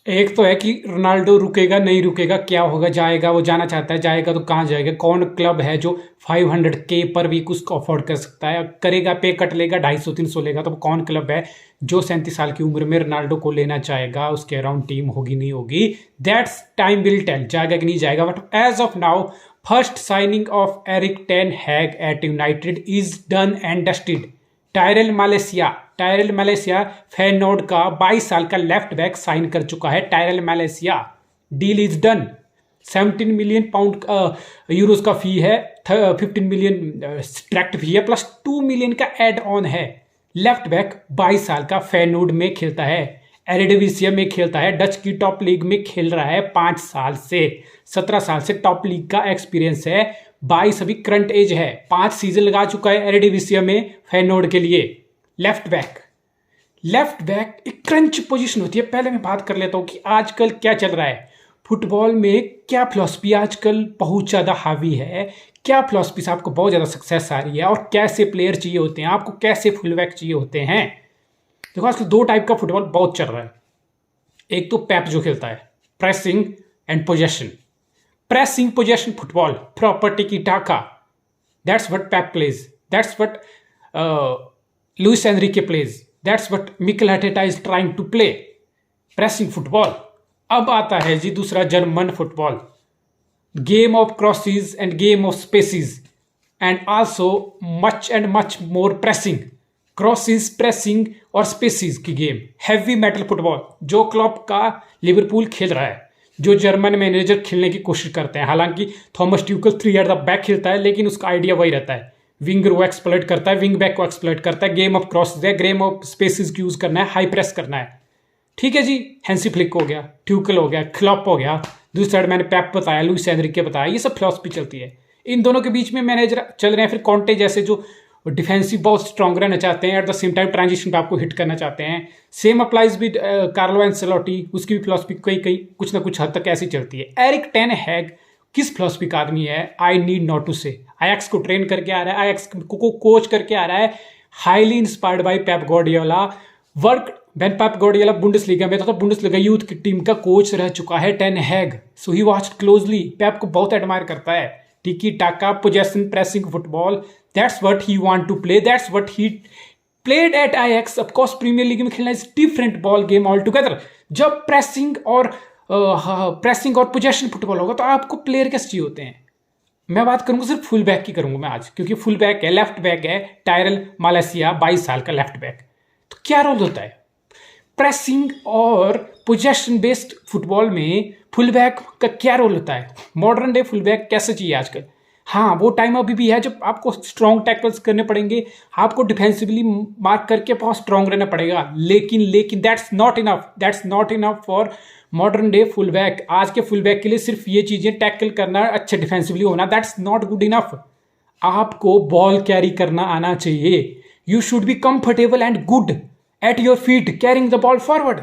एक तो है कि रोनाल्डो रुकेगा नहीं रुकेगा, क्या होगा, जाएगा, वो जाना चाहता है, जाएगा तो कहाँ जाएगा, कौन क्लब है जो 500K पर वीक उसको अफोर्ड कर सकता है, करेगा, पे कट लेगा, 250-300 लेगा, तो कौन क्लब है जो 37 साल की उम्र में रोनाल्डो को लेना चाहेगा, उसके अराउंड टीम होगी नहीं होगी, दैट्स टाइम विल टेल, जाएगा कि नहीं जाएगा। But as of now first signing of Erik ten Hag at United is done and dusted. Tyrell Malacia Feyenoord का 22 साल का लेफ्ट बैक साइन कर चुका है। Tyrell Malaysia deal is done. 17 million pound euros का फी है, 15 मिलियन डायरेक्ट फी है, plus 2 million का एड ऑन है। लेफ्ट बैक 22 साल का फेनोर्ड में खेलता है, एरेडिविसिया में खेलता है, डच की टॉप लीग में खेल रहा है 5 साल से, 17 साल से टॉप लीग का एक्सपीरियंस है, 22 अभी करंट एज है, 5 सीजन लगा चुका है एरेडिविसिया में फेनोर्ड के लिए। लेफ्ट बैक एक क्रंच पोजीशन होती है। पहले मैं बात कर लेता हूँ कि आजकल क्या चल रहा है फुटबॉल में, क्या फिलॉसफी आजकल बहुत ज़्यादा हावी है, क्या फिलॉसफी से आपको बहुत ज़्यादा सक्सेस आ रही है, और कैसे प्लेयर चाहिए होते हैं आपको, कैसे फुल बैक चाहिए होते हैं। देखो आजकल 2 टाइप का फुटबॉल बहुत चल रहा है। एक तो पेप जो खेलता है pressing and possession, pressing possession football, property की टाका, that's what Pep plays, that's what Luis Enrique plays, that's what Mikel Arteta is trying to play, pressing football. अब आता है जी दूसरा German football, game of crosses and game of spaces and also much and much more pressing, crosses, pressing और spaces की game, heavy metal football जो club का Liverpool खेल रहा है, जो जर्मन मैनेजर खेलने की कोशिश करते हैं। हालांकि थॉमस ट्यूकल 3 एट द बैक खेलता है, लेकिन उसका आइडिया वही रहता है, विंगर वो एक्सप्लॉइट करता है, विंग बैक को एक्सप्लॉइट करता है, गेम ऑफ क्रॉसेस है, गेम ऑफ स्पेसिस की यूज करना है, हाई प्रेस करना है। ठीक है जी, हैंसी फ्लिक हो गया, ट्यूकल हो गया, क्लॉप हो गया, दूसरी साइड मैंने पेप बताया, लुइस एनरिके बताया, ये सब फिलॉसफी चलती है। इन दोनों के बीच में मैनेजर चल रहे हैं, फिर कॉन्टे जैसे जो डिफेंसिव बहुत स्ट्रॉन्ग रहना चाहते हैं, eight the same time transition पे आपको हिट करना चाहते हैं। सेम अप्लाइज भी कार्लो एंसेलोटी, उसकी भी फिलॉसफी कई कई कुछ ना कुछ हद तक ऐसी चलती है। एरिक टेन हैग किस फिलॉसफी का आदमी है, आई नीड नॉट टू से। आयक्स को ट्रेन करके आ रहा है, आयक्स को कोच करके आ रहा है, highly inspired by Pep Guardiola. Work when Pep Guardiola Bundesliga में था, तो बुंडेसलीगा यूथ की टीम का कोच रह चुका है ten Hag, so he watched closely, Pep को बहुत एडमायर करता है। Tiki taka, possession, pressing football, that's what he want to play, that's what he played at Ajax. Of course Premier League में खेलना is different ball game all together. जब pressing और possession football होगा तो आपको player कैसे चाहिए होते हैं। मैं बात करूंगा सिर्फ फुल बैक की करूंगा मैं आज, क्योंकि फुल बैक है, लेफ्ट बैक है टायरल मलेसिया, 22 साल का लेफ्ट बैक। तो क्या रोल होता है प्रेसिंग और पोजेशन बेस्ड फुटबॉल में, फुल बैक का क्या रोल होता है, मॉडर्न डे फुल बैक कैसे चाहिए आजकल। हाँ, वो टाइम अभी भी है जब आपको स्ट्रॉन्ग टैकल्स करने पड़ेंगे, आपको डिफेंसिवली मार्क करके बहुत स्ट्रॉन्ग रहना पड़ेगा, लेकिन that's not enough for modern day full back. आज के फुल बैक के लिए सिर्फ ये चीजें, टैकल करना, अच्छे डिफेंसिवली होना, दैट्स नॉट गुड इनफ। आपको बॉल कैरी करना आना चाहिए। You should be comfortable and good at your feet carrying the ball forward.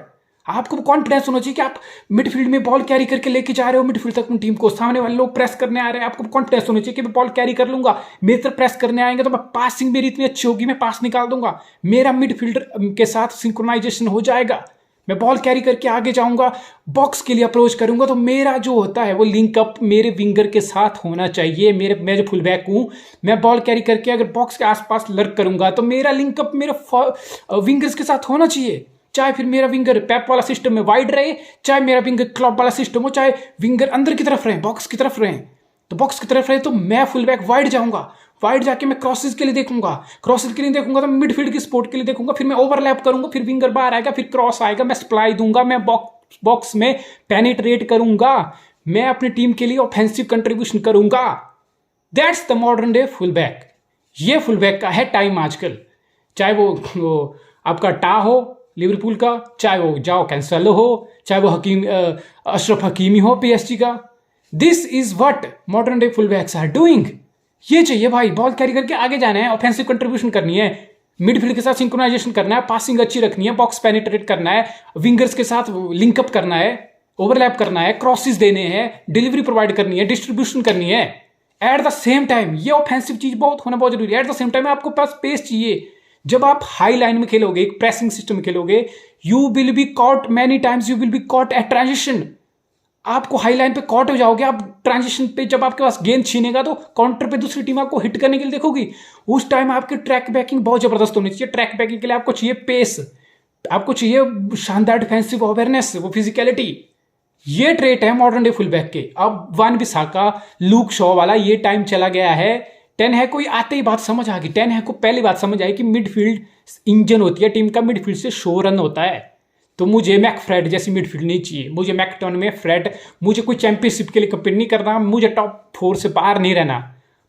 आपको कॉन्फिडेंस होना चाहिए कि आप मिडफील्ड में बॉल कैरी करके लेके जा रहे हो मिडफील्ड तक अपनी टीम को, सामने वाले लोग प्रेस करने आ रहे हैं, आपको कॉन्फिडेंस होना चाहिए कि मैं बॉल कैरी कर लूंगा, मेरी तरफ प्रेस करने आएंगे तो मैं पासिंग मेरी इतनी अच्छी होगी, मैं पास निकाल दूंगा, मेरा मिडफील्डर के साथ सिंक्रोनाइजेशन हो जाएगा, मैं बॉल कैरी करके आगे जाऊंगा, बॉक्स के लिए अप्रोच करूंगा, तो मेरा जो होता है वो लिंकअप मेरे विंगर के साथ होना चाहिए। मैं जो फुल बैक हूं, मैं बॉल कैरी करके अगर बॉक्स के आसपास लर्क करूंगा तो मेरा लिंकअप मेरे विंगर्स के साथ होना चाहिए। चाहे फिर मेरा विंगर पैप वाला सिस्टम में वाइड रहे, चाहे मेरा विंगर क्लॉप वाला सिस्टम हो, चाहे विंगर अंदर की तरफ रहे, बॉक्स की तरफ रहे, तो बॉक्स की तरफ रहे तो मैं फुल बैक वाइड जाऊंगा, वाइड जाके मैं क्रॉसेस के लिए देखूंगा, क्रॉसेस के लिए देखूंगा तो मिडफील्ड की सपोर्ट के लिए देखूंगा, फिर मैं ओवरलैप करूंगा, फिर विंगर बाहर आएगा, फिर क्रॉस आएगा, मैं सप्लाई दूंगा, मैं बॉक्स में पेनिट्रेट करूंगा, मैं अपनी टीम के लिए ऑफेंसिव कंट्रीब्यूशन करूंगा। That's the modern day full back. ये फुल बैक का है टाइम आजकल, चाहे वो आपका टा हो लिवरपूल का, चाहे वो जाओ कैंसेलो हो, चाहे वो अशरफ हकीमी हो पीएसजी का। This is what modern day full backs are doing. ये चाहिए भाई, बॉल कैरी करके आगे जाना है, ऑफेंसिव कंट्रीब्यूशन करनी है, मिडफील्ड के साथ सिंक्रोनाइजेशन करना है, पासिंग अच्छी रखनी है, बॉक्स पेनिट्रेट करना है, विंगर्स के साथ लिंकअप करना है, ओवरलैप करना है, क्रॉसेस देने हैं, डिलीवरी प्रोवाइड करनी है, डिस्ट्रीब्यूशन करनी है। एट द सेम टाइम ये ऑफेंसिव चीज बहुत होना बहुत जरूरी है। एट द सेम टाइम आपको पास स्पेस चाहिए, जब आप हाई लाइन में खेलोगे, एक प्रेसिंग सिस्टम में खेलोगे, you will be caught many times, you will be caught at transition. आपको हाई लाइन पे कॉट हो जाओगे आप ट्रांजिशन पे, जब आपके पास गेंद छीनेगा तो काउंटर पे दूसरी टीम आपको हिट करने के लिए देखोगी। उस टाइम आपकी ट्रैक बैकिंग बहुत जबरदस्त होनी चाहिए। ट्रैक बैकिंग के लिए आपको चाहिए पेस, आपको चाहिए शानदार डिफेंसिव अवेयरनेस, वो फिजिकलिटी। ये ट्रेट है मॉडर्न डे फुल बैक के। अब वन बिसाका, लूक शॉ वाला ये टाइम चला गया है। टेन है कोई आते ही बात समझ आ गई। टेन है को पहली बात समझ आई कि मिडफील्ड इंजन होती है टीम का, मिडफील्ड से शो रन होता है। तो मुझे मैकफ्रेड जैसी मिडफील्ड नहीं चाहिए, मुझे मैकटॉन में फ्रेड, मुझे कोई चैंपियनशिप के लिए कम्पीट नहीं करना, मुझे टॉप 4 से बाहर नहीं रहना।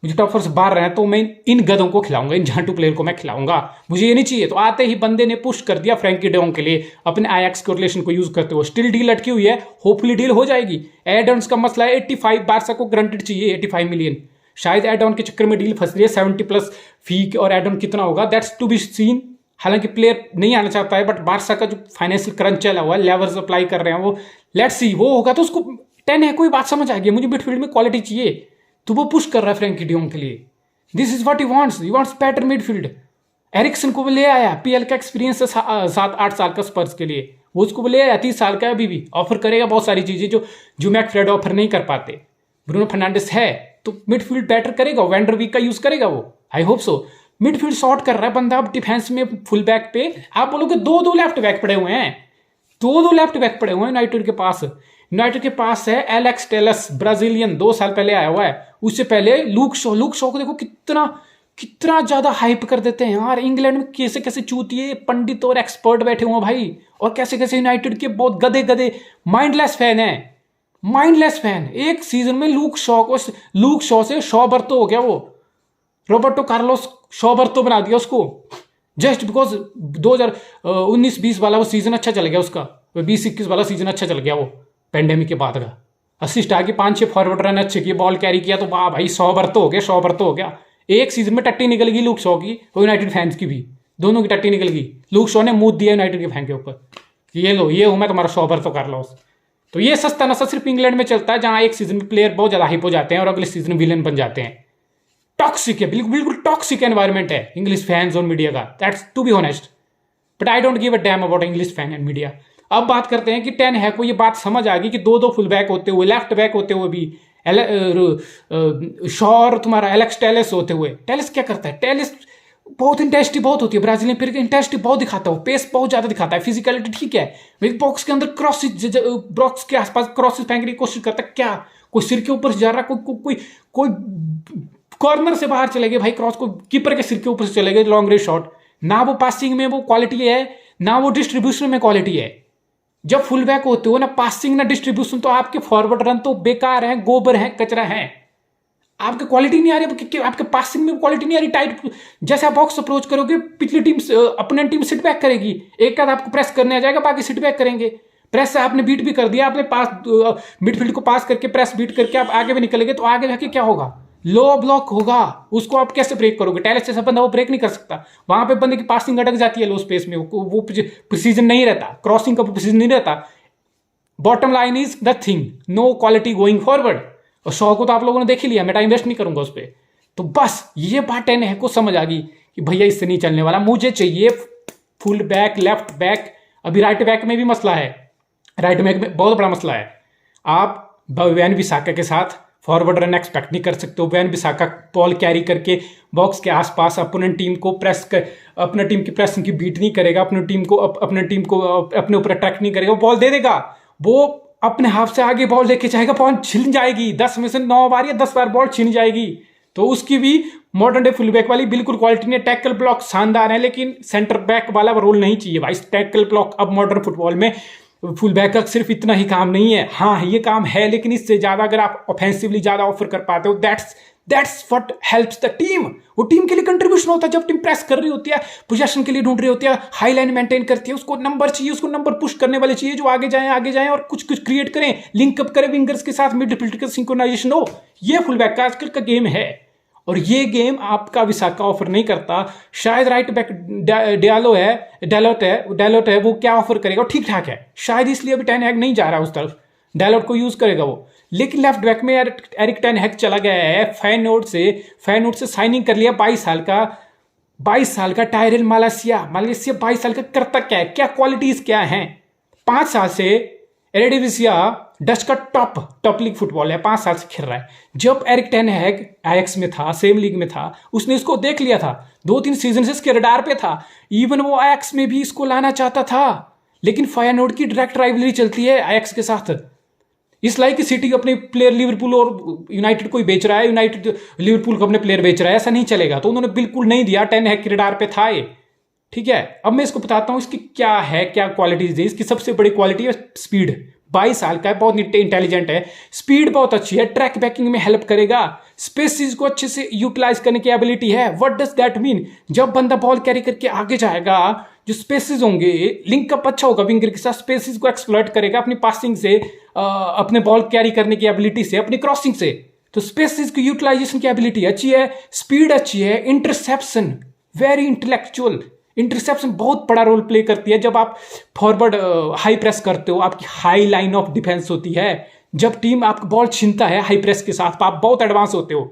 मुझे टॉप 4 से बाहर रहना तो मैं इन गधों को खिलाऊंगा, इन झांटू प्लेयर को मैं खिलाऊंगा, मुझे ये नहीं चाहिए। तो आते ही बंदे ने पुश कर दिया फ्रैंकी डोंग के लिए अपने आईएक्स के रिलेशन को यूज करते हुए। स्टिल डील अटकी हुई है, होपफुली डील हो जाएगी। एड ऑन्स का मसला है 85, बारसा को ग्रांटेड चाहिए 85 मिलियन। शायद एड ऑन के चक्कर में डील फंस रही है। 70 प्लस फी और एड ऑन कितना होगा दैट्स टू बी सीन। हालांकि प्लेयर नहीं आना चाहता है, बट बारसा का जो फाइनेंशियल क्रंच चला हुआ है, लेवर्स अप्लाई कर रहे हैं, वो लेट्स सी वो होगा तो उसको 10 है कोई बात समझ आ गई। मुझे मिडफील्ड में क्वालिटी चाहिए, तो वो पुश कर रहा है फ्रैंकी डियोंग के लिए। This is what he wants better midfield. Eriksen को वो ले आया, पीएल का एक्सपीरियंस है 7-8 साल का स्पर्स के लिए, वो उसको ले आया, 30 साल का है, अभी भी ऑफर करेगा बहुत सारी चीजें जो मैकफ्रेड ऑफर नहीं कर पाते। ब्रूनो फर्नांडिस है तो मिडफील्ड बेटर करेगा, वैंडर वीक का यूज करेगा वो, I hope so. Midfield short कर रहा है बंदा। अब डिफेंस में फुल बैक पे आप बोलोगे दो लेफ्ट बैक पड़े हुए हैं, दो लेफ्ट बैक पड़े हुए हैं यूनाइटेड के पास। यूनाइटेड के पास है एलेक्स टेलस, ब्राजीलियन, 2 साल पहले आया हुआ है। उससे पहले लूक शॉ को देखो कितना ज्यादा हाइप कर देते हैं यार। इंग्लैंड में कैसे कैसे चूतिए पंडित और एक्सपर्ट बैठे हुए हैं भाई, और कैसे कैसे यूनाइटेड के बहुत गधे माइंडलेस फैन है, माइंडलेस फैन। एक सीजन में लूक शॉ से शॉबर्तो हो गया वो, रॉबर्टो कार्लोस शॉबर्तो बना दिया उसको, जस्ट बिकॉज 2019-20 वाला वो सीजन अच्छा चल गया उसका, 20-21 वाला सीजन अच्छा चल गया वो पेंडेमिक के बाद का। असिस्ट आगे 5-6 फॉरवर्ड रन अच्छे किए, बॉल कैरी किया, तो वाह भाई शॉबर्तो हो गया। एक सीजन में टट्टी निकल गई लूक शॉ की और यूनाइटेड फैंस की भी, दोनों की टट्टी निकल गई। लूक शॉ ने मुंह दिया यूनाइटेड के फैन के ऊपर कि ये लो, ये हूं मैं तुम्हारा शॉबर्तो कार्लोस। तो ये सस्ता नशा सिर्फ इंग्लैंड में चलता है, जहां एक सीजन में प्लेयर बहुत ज्यादा हाइप हो जाते हैं और अगले सीजन में विलन बन जाते हैं। टॉक्सिक है, बिल्कुल टॉक्सिक एनवायरनमेंट है इंग्लिश फैंस और मीडिया का, that's to be honest. But I don't give a damn about English fan and media. अब बात करते हैं कि टेन है को ये बात समझ आ गई कि दो फुल बैक होते हुए, लेफ्ट बैक होते हुए भी, शॉ और तुम्हारा एलेक्स टेलेस होते हुए, टेलेस क्या करता है? टेलेस बहुत इंटेंसिटी बहुत होती है ब्राजीलियन प्लेयर की, इंटेंसिटी बहुत दिखाता है, पेस बहुत ज्यादा दिखाता है, फिजिकलिटी ठीक है, बॉक्स के अंदर बॉक्स के आसपास क्रॉसेस फेंकने की कोशिश करता है। क्या कोई सिर के ऊपर से जा रहा, कोई कॉर्नर से बाहर चले गए भाई, क्रॉस को कीपर के सिर के ऊपर से चले गए, लॉन्ग रेंज शॉट। ना वो पासिंग में वो क्वालिटी है, ना वो डिस्ट्रीब्यूशन में क्वालिटी है। जब फुल बैक होते हो ना पासिंग ना डिस्ट्रीब्यूशन, तो आपके फॉरवर्ड रन तो बेकार हैं, गोबर हैं, कचरा है। आपकी क्वालिटी नहीं आ रही, आपके पासिंग में क्वालिटी नहीं आ रही। टाइट जैसे आप बॉक्स अप्रोच करोगे, पिछली टीम अपने टीम सिट बैक करेगी, एक आध आपको प्रेस करने आ जाएगा, बाकी सिट बैक करेंगे। प्रेस से आपने बीट भी कर दिया, आपने पास मिडफील्ड को पास करके प्रेस बीट करके आप आगे भी निकलेंगे, तो आगे जाके क्या होगा? लो ब्लॉक होगा, उसको आप कैसे ब्रेक करोगे? टेलेस जैसा बंदा वो ब्रेक नहीं कर सकता। वहां पे बंदे की पासिंग अटक जाती है लो स्पेस में, वो प्रिसीजन नहीं रहता, क्रॉसिंग का प्रिसीजन नहीं रहता। Bottom line is nothing, no quality going forward. और शॉ को तो आप लोगों ने देख ही लिया, मैं टाइम वेस्ट नहीं करूंगा उस पर। तो बस ये बात टेन है को समझ आ गई कि भैया इससे नहीं चलने वाला, मुझे चाहिए फुल बैक, लेफ्ट बैक। अभी राइट बैक में भी मसला है, राइट बैक में बहुत बड़ा मसला है। आप वैन बिसाका के साथ फॉरवर्ड रन एक्सपेक्ट नहीं कर सकते हो। वैन बिसाका बॉल कैरी करके बॉक्स के आसपास अपोनेंट टीम को अपने टीम की प्रेसिंग की बीट नहीं करेगा, अपने टीम को अपने ऊपर अट्रैक्ट नहीं करेगा, बॉल दे देगा, वो अपने हाफ से आगे बॉल लेके जाएगा, बॉल छिन जाएगी, 10 में से 9 बार या 10 बार बॉल छिन जाएगी। तो उसकी भी मॉडर्न डे फुल बैक वाली बिल्कुल क्वालिटी नहीं है। टैकल ब्लॉक शानदार है, लेकिन सेंटर बैक वाला रोल नहीं चाहिए भाई। टैकल ब्लॉक अब मॉडर्न फुटबॉल में फुल बैक का सिर्फ इतना ही काम नहीं है। हाँ ये काम है, लेकिन इससे ज्यादा अगर आप ऑफेंसिवली ज्यादा ऑफर कर पाते हो, that's what helps the team. वो टीम के लिए कंट्रीब्यूशन होता है। जब टीम प्रेस कर रही होती है, पोजीशन के लिए ढूंढ रही होती है, हाई लाइन मेंटेन करती है, उसको नंबर चाहिए, उसको नंबर पुश करने वाले चाहिए जो आगे जाएं और कुछ क्रिएट करें, लिंकअप करें विंगर्स के साथ, मिडफील्ड का सिंक्रोनाइजेशन हो। ये फुल बैक का आजकल का गेम है, और ये गेम आपका विसाका ऑफर नहीं करता। शायद राइट बैक डैलोट है, वो क्या ऑफर करेगा? ठीक ठाक है, शायद इसलिए अभी टेन हैग नहीं जा रहा उस तरफ, डैलोट को यूज करेगा वो। लेकिन लेफ्ट बैक में एरिक टेन हैग चला गया है, फैनोर्ड से साइनिंग कर लिया 22 साल का 22 साल का टायरल मालेसिया, 22 साल का करता क्या है, क्या क्वालिटीज क्या हैं। 5 साल से एरेडिविसिया डच का टॉप लीग फुटबॉल है, 5 साल से खेल रहा है। जब एरिक टेन हैग आयक्स में था, सेम लीग में था, उसने इसको देख लिया था, 2-3 सीजन से इसके रडार पे था। इवन वो आयक्स में भी इसको लाना चाहता था, लेकिन फायरनोर्ड की डायरेक्ट राइवलरी चलती है आयक्स के साथ। इस लाइक कि सिटी अपने प्लेयर लिवरपूल और यूनाइटेड को ही बेच रहा है, यूनाइटेड लिवरपूल को अपने प्लेयर बेच रहा है, ऐसा नहीं चलेगा। तो उन्होंने बिल्कुल नहीं दिया, टेन हैग के रडार पे था ये, ठीक है। अब मैं इसको बताता हूं इसकी क्या है, क्या क्वालिटीज है। इसकी सबसे बड़ी क्वालिटी है स्पीड। 22 साल का है, बहुत इंटेलिजेंट है, स्पीड बहुत अच्छी है, ट्रैक बैकिंग में हेल्प करेगा, स्पेसिस को अच्छे से यूटिलाइज करने की एबिलिटी है। What does that mean? जब बंदा बॉल कैरी करके आगे जाएगा, जो स्पेसिस होंगे, लिंकअप अच्छा होगा विंगर के साथ, स्पेसिस को एक्सप्लॉइट करेगा अपनी पासिंग से, अपने बॉल कैरी करने की एबिलिटी से, अपनी क्रॉसिंग से। तो स्पेसिस की यूटिलाइजेशन की एबिलिटी अच्छी है, स्पीड अच्छी है, इंटरसेप्शन वेरी इंटेलेक्चुअल। इंटरसेप्शन बहुत बड़ा रोल प्ले करती है। जब आप फॉरवर्ड हाई प्रेस करते हो, आपकी हाई लाइन ऑफ डिफेंस होती है, जब टीम आपको बॉल छीनता है हाई प्रेस के साथ, तो आप बहुत एडवांस होते हो,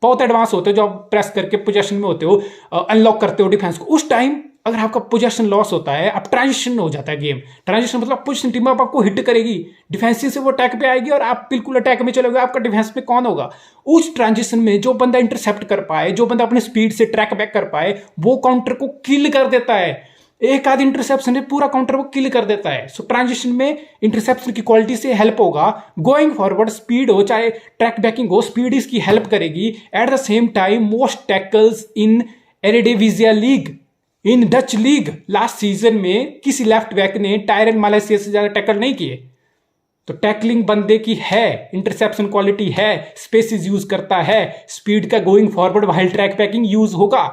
जो आप प्रेस करके पोजीशन में होते हो, अनलॉक करते हो डिफेंस को। उस टाइम अगर आपका पोजीशन लॉस होता है, अब ट्रांजिशन हो जाता है गेम। ट्रांजिशन मतलब पोजीशन टीम अब आपको हिट करेगी, डिफेंसिव से वो अटैक पे आएगी और आप बिल्कुल अटैक में चलोगे, आपका डिफेंस में कौन होगा? उस ट्रांजिशन में जो बंदा इंटरसेप्ट कर पाए, जो बंदा अपनी स्पीड से ट्रैक बैक कर पाए, वो काउंटर को किल कर देता है। एक आध इंटरसेप्शन है, पूरा काउंटर को किल कर देता है। सो ट्रांजिशन में इंटरसेप्शन की क्वालिटी से हेल्प होगा। गोइंग फॉरवर्ड स्पीड हो चाहे ट्रैक बैकिंग हो, स्पीड इसकी हेल्प करेगी। At the same time most tackles in Eredivisie league, in Dutch league last season में किसी लेफ्ट बैक ने टायरल मालेसिया से ज्यादा टैकल नहीं किए। तो टैकलिंग बंदे की है, इंटरसेप्शन क्वालिटी है, स्पेसिस यूज करता है, स्पीड का going forward wild track banking use होगा।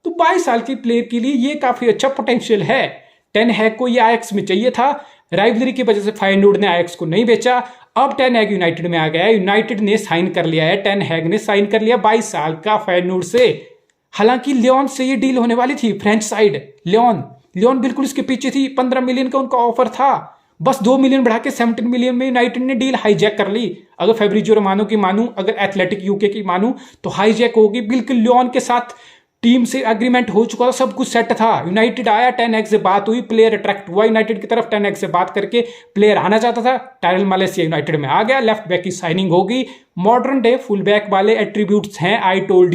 तो 22 साल के प्लेयर के लिए ये काफी अच्छा पोटेंशियल है। टेन हैग को ये आयक्स में चाहिए था, राइवलरी की वजह से फायरनोर्ड ने आयक्स को नहीं बेचा। अब टेन हैग यूनाइटेड में आ गया है, यूनाइटेड ने साइन कर लिया है, टेन हैग ने साइन कर लिया 22 साल का फायरनोर्ड से। हालांकि लियोन से ये डील होने वाली थी, फ्रेंच साइड लियोन बिल्कुल इसके पीछे थी, 15 मिलियन का उनका ऑफर था, बस 2 मिलियन बढ़ा के 17 मिलियन में यूनाइटेड ने डील हाईजैक कर ली। अगर फेब्रिजियो रोमानो की मानूं, अगर एथलेटिक यूके की मानूं, तो हाईजैक होगी बिल्कुल। लियोन के साथ टीम से एग्रीमेंट हो चुका था, सब कुछ सेट था। यूनाइटेड आया, 10 हैग से बात हुई, प्लेयर अट्रैक्ट हुआ यूनाइटेड की तरफ, 10 हैग से बात करके प्लेयर आना चाहता था, टायरल मालेसिया यूनाइटेड में आ गया। लेफ्ट बैक की साइनिंग होगी, मॉडर्न डे फुल बैक वाले एट्रीब्यूट्स हैं। I told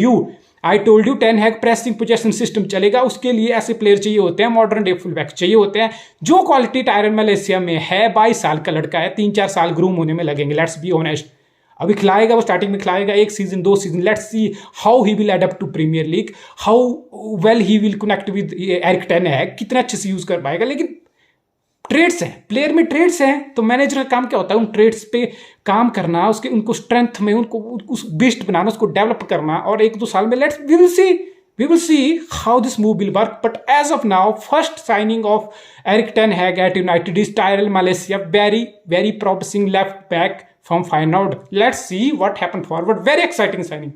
you 10 Hag pressing possession system चलेगा, उसके लिए ऐसे प्लेयर चाहिए होते हैं, मॉडर्न डे फुल बैक चाहिए होते हैं, जो क्वालिटी टायरल मालेसिया में है। 22 साल का लड़का है, 3-4 साल ग्रूम होने में लगेंगे, लेट्स बी ऑनेस्ट। अभी खिलाएगा, वो स्टार्टिंग में खिलाएगा 1 season 2 season, let's see how he will adapt to Premier League, how well he will connect with Erik ten Hag, कितना अच्छे से यूज कर पाएगा। लेकिन ट्रेड्स हैं, प्लेयर में ट्रेड्स हैं, तो मैनेजर का काम क्या होता है? उन ट्रेड्स पे काम करना, उनको स्ट्रेंथ में उनको उस बेस्ट बनाना, उसको डेवलप करना, और 1-2 साल में we will see how this move will work. But as of now first signing of Erik ten Hag at United is Tyrell Malacia, very promising left back from Feyenoord. Let's see what happen forward, very exciting signing.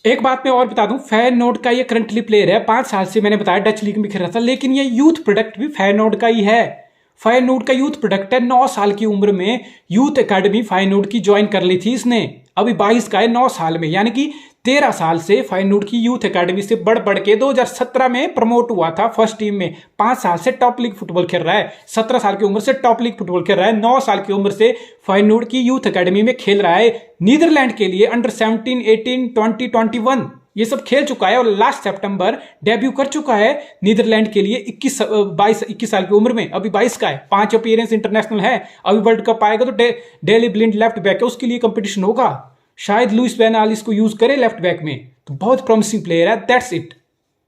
एक बात मैं और बता दूं, फायरनोर्ड का ये currently player है, 5 साल से मैंने बताया डच लीग में खेल रहा था, लेकिन ये यूथ प्रोडक्ट भी फायरनोर्ड का ही है। फायरनोर्ड का यूथ प्रोडक्ट है, 9 साल की उम्र में यूथ एकेडमी फायरनोर्ड की ज्वाइन कर ली थी इसने, अभी 22 का है, 9 साल में, यानी कि 13 साल से फायरनोर्ड की यूथ एकेडमी से बढ़ के 2017 में प्रमोट हुआ था फर्स्ट टीम में। 5 साल से टॉप लीग फुटबॉल खेल रहा है, 17 साल की उम्र से टॉप लीग फुटबॉल खेल रहा है, 9 साल की उम्र से फायरनोर्ड की यूथ एकेडमी में खेल रहा है। नीदरलैंड के लिए अंडर 17, 18, 20, 21 ये सब खेल चुका है, और लास्ट सितंबर डेब्यू कर चुका है नीदरलैंड के लिए 21 साल की उम्र में, अभी 22 का है। 5 अपीयरेंस इंटरनेशनल है, अभी वर्ल्ड कप आएगा तो डेली ब्लिंड लेफ्ट बैक है, उसके लिए कंपटीशन होगा, शायद लुइस वैन आल इसको यूज करे लेफ्ट बैक में, तो बहुत प्रॉमिसिंग प्लेयर है। That's it.